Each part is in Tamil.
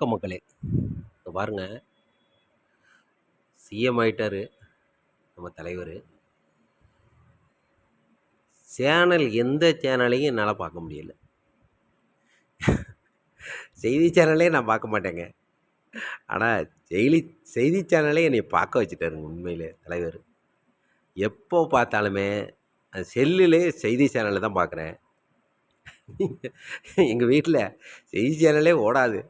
வணக்கம் மக்களே. இப்ப பாருங்க, சிஎம் ஆயிட்டாரு நம்ம தலைவரு. சேனல் எந்த சேனலையும் என்னால பார்க்க முடியல. செய்தி சேனலே நான் பார்க்க மாட்டேங்க. ஆனா, டெய்லி செய்தி சேனலே என்னைய பார்க்க வச்சுட்டாருங்க உண்மையிலே தலைவரு. எப்போ பார்த்தாலுமே செல்லுலே செய்தி சேனல தான் பார்க்குறேன். எங்க வீட்ல செய்தி சேனலே ஓடாது.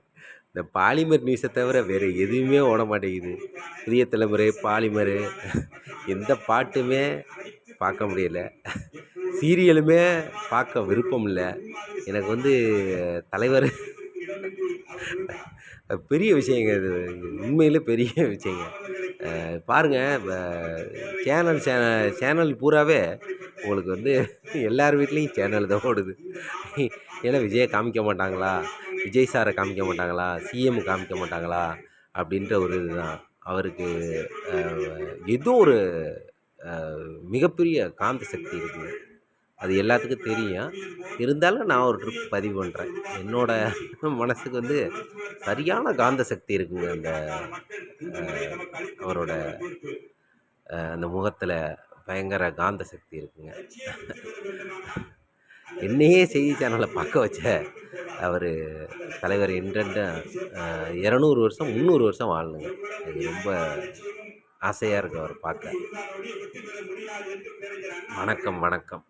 இந்த பாலிமர் நியூஸை தவிர வேறு எதுவுமே ஓட மாட்டேங்குது. புதிய தலைமுறை, பாலிமரு எந்த பாட்டுமே பார்க்க முடியல. சீரியலுமே பார்க்க விருப்பம் இல்லை. எனக்கு வந்து தலைவர் பெரிய விஷயங்க இது. உண்மையிலே பெரிய விஷயங்க. பாருங்க, சேனல் பூராவே உங்களுக்கு வந்து எல்லார் வீட்லேயும் சேனல் தான் ஓடுது. ஏன்னா விஜயை காமிக்க மாட்டாங்களா, விஜய் சாரை காமிக்க மாட்டாங்களா, சிஎம் காமிக்க மாட்டாங்களா அப்படின்ற ஒரு இதுதான் அவருக்கு. ஏதோ ஒரு மிகப்பெரிய காந்த சக்தி இருக்குங்க. அது எல்லாத்துக்கும் தெரியும். இருந்தாலும் நான் ஒரு ட்ரிப் பதிவு பண்ணுறேன். என்னோட மனசுக்கு வந்து சரியான காந்த சக்தி இருக்குங்க அந்த அவரோட அந்த முகத்தில் பயங்கர காந்த சக்தி இருக்குங்க. என்னையே செய்தி சேனலை பார்க்க வச்ச அவர் தலைவர் என்றென்றும் 200 வருஷம் 300 வருஷம் வாழணுங்க. அது ரொம்ப ஆசையாக இருக்கு அவர் பார்க்க. வணக்கம் வணக்கம்.